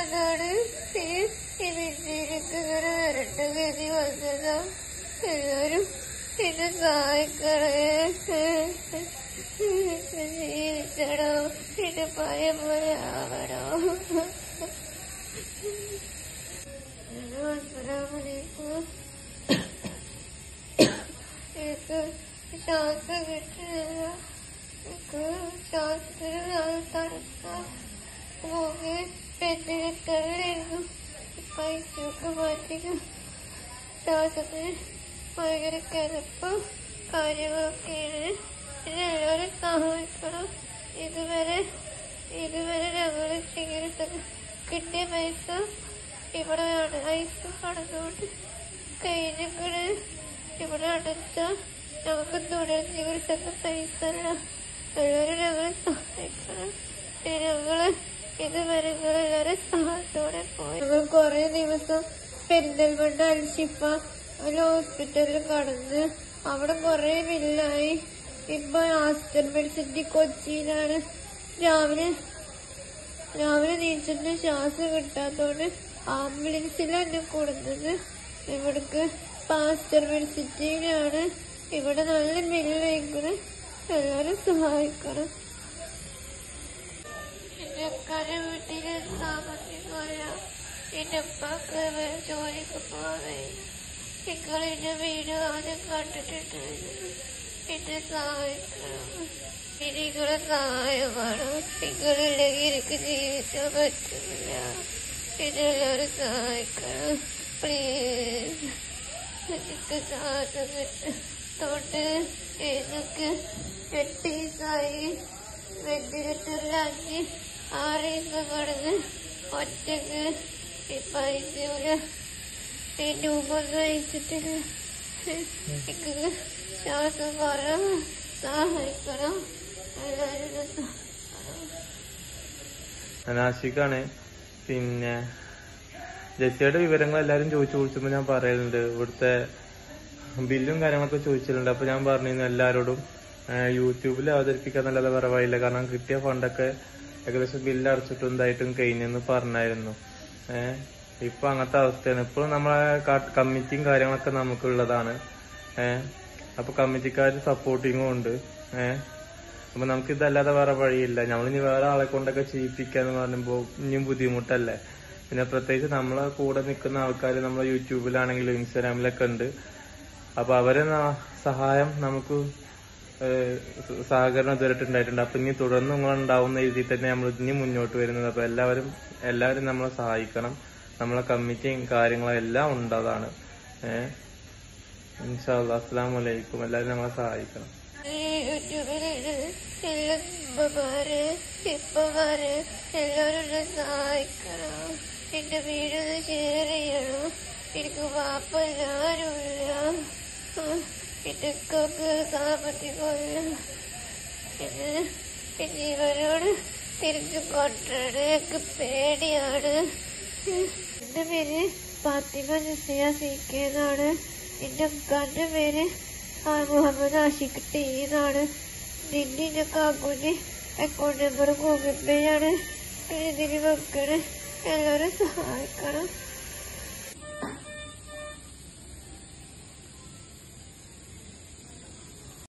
അതാണ് ഇതിലേക്ക് വരണ്ട ഗതി വന്നതോ. എല്ലാരും എന്നെ സഹായിക്കണേ. ജീവിക്കണോ, എന്റെ പഴയ പോലെ ആവണോ. അസ്സലാമലൈക്കും. എനിക്ക് ശ്വാസം കിട്ടുന്നില്ല. എനിക്ക് ശ്വാസത്തിന് തണുപ്പ് പോകെ പെട്ടിരിക്കലായിരുന്നു. ഇപ്പൊ ഐസിയൊക്കെ മാറ്റിക്കും. ശ്വാസത്തിന് ഭയങ്കര കിടപ്പും കാര്യങ്ങളൊക്കെയാണ്. എല്ലാവരും സഹായിക്കണം. ഇതുവരെ ഞങ്ങൾ ചികിത്സ കിട്ടിയ പൈസ ഇവിടെയാണ് ഐസ് കടന്നുകൊണ്ട് കഴിഞ്ഞിട്ട് ഇവിടെ അടച്ചാൽ നമുക്ക് തുടർ ചികിത്സക്ക് പൈസ അല്ല. എല്ലാവരും ഞങ്ങളെ സഹായിക്കണം. ഞങ്ങള് ഇതുവരെ എല്ലാവരും സഹായത്തോടെ പോയി. ഞങ്ങൾ കുറെ ദിവസം പെരിന്തൽമണ്ണ അൽഷിഫ ഹോസ്പിറ്റലിൽ കടന്ന് അവിടെ കുറെ ബില്ലായി. ഇപ്പൊ ആസ്റ്റർ മെഡിസിറ്റി കൊച്ചിയിലാണ്. രാവിലെ നീച്ചിട്ട് ശ്വാസം കിട്ടാത്തോണ്ട് ആംബുലൻസിലാണ് എന്നെ കൊടുത്തത്. ഇവിടക്ക് ആസ്റ്റർ മെഡിസിറ്റിയിലാണ്. ഇവിടെ നല്ല ബില്ല് വയ്ക്കുന്നത്. എല്ലാരും സഹായിക്കണം. എന്റെ അക്കാരെ വീട്ടില് താമസിക്കില്ല. എന്റെ ഉപ്പാക്ക് ജോലിക്ക് പോവേ. നിങ്ങൾ എന്റെ വീട് ആദ്യം കണ്ടിട്ടുണ്ടായിരുന്നു. എന്നെ സഹായിക്കണം. നിങ്ങളെ സഹായം വേണം. നിങ്ങളില്ലെങ്കിൽ എനിക്ക് ജീവിക്കാൻ പറ്റില്ല. എന്നെല്ലാവരും സഹായിക്കണം പ്ലീസ്. എനിക്ക് ശ്വാസം കിട്ടുന്നോണ്ട് എനിക്ക് 8 ദിവസമായി വെന്റിലേറ്ററിലാക്കി 6 ദിവസം കടന്ന് ഒറ്റക്ക് ഇപ്പൊ ഐസിയൂല് ട്യൂബൊന്നും അയച്ചിട്ടില്ല. എനിക്ക് ശ്വാസം കുറവ് സഹായിക്കണം. എല്ലാവരും അനാശിക്കാണ്. പിന്നെ ജെസ്സിയുടെ വിവരങ്ങൾ എല്ലാരും ചോദിച്ചപ്പോ ഞാൻ പറയുന്നുണ്ട്. ഇവിടുത്തെ ബില്ലും കാര്യങ്ങളൊക്കെ ചോദിച്ചിട്ടുണ്ട്. അപ്പൊ ഞാൻ പറഞ്ഞിരുന്നു എല്ലാരോടും യൂട്യൂബിൽ അവതരിപ്പിക്കാന്നല്ലാതെ വേറെ വഴിയില്ല. കാരണം കിട്ടിയ ഫണ്ടൊക്കെ ഏകദേശം ബില്ല് അടച്ചിട്ടും ഇതായിട്ടും കഴിഞ്ഞെന്ന് പറഞ്ഞായിരുന്നു. ഇപ്പൊ അങ്ങനത്തെ അവസ്ഥയാണ്. ഇപ്പോഴും നമ്മളെ കമ്മിറ്റിയും കാര്യങ്ങളൊക്കെ നമുക്കുള്ളതാണ്. അപ്പൊ കമ്മിറ്റിക്കാർ സപ്പോർട്ടിങ്ങും ഉണ്ട്. അപ്പൊ നമുക്ക് ഇതല്ലാതെ വേറെ വഴിയില്ല. നമ്മളിനി വേറെ ആളെ കൊണ്ടൊക്കെ ചെയ്യിപ്പിക്കാന്ന് പറയുമ്പോ ഇനിയും ബുദ്ധിമുട്ടല്ലേ. പിന്നെ പ്രത്യേകിച്ച് നമ്മളെ കൂടെ നിൽക്കുന്ന ആൾക്കാർ നമ്മളെ യൂട്യൂബിലാണെങ്കിലും ഇൻസ്റ്റാഗ്രാമിലൊക്കെ ഉണ്ട്. അപ്പൊ അവരെ സഹായം നമുക്ക് സഹകരണം ഇതുവരെ ഉണ്ടായിട്ടുണ്ട്. അപ്പൊ ഇനി തുടർന്ന് നിങ്ങളുണ്ടാവുന്ന രീതിയിൽ തന്നെ നമ്മൾ ഇനി മുന്നോട്ട് വരുന്നത്. അപ്പൊ എല്ലാവരും നമ്മളെ സഹായിക്കണം. നമ്മളെ കമ്മിറ്റിയും കാര്യങ്ങളും എല്ലാം ഉണ്ടതാണ്. ഇൻഷാ അല്ലാഹ്. അസ്സലാമു അലൈക്കും. എല്ലാവരും നമ്മളെ സഹായിക്കണം. ഇപ്പമാര് എല്ലാവരും സഹായിക്കണം. എന്റെ വീടൊന്ന് ഷെയർ ചെയ്യണം. എനിക്ക് വാപ്പല്ലാരുമില്ല. എന്റെ സാമ്പത്തികമില്ല. പിന്നെ ഇവരോട് തിരിച്ചു കൊണ്ടുവരാൻ എനിക്ക് പേടിയാണ്. എന്റെ പേര് ഫാത്തിമ നസിയ CK എന്നാണ്. എന്റെ ഉപ്പാന്റെ പേര് മുഹമ്മദ് ആഷിഖ് T എന്നാണ്. എന്റെ കാക്കൂന്റെ അക്കൗണ്ട് നമ്പർ ഗൂഗിൾ പേ ആണ്. ഇതിന് വെക്കണേ. എല്ലാവരും സഹായിക്കണം.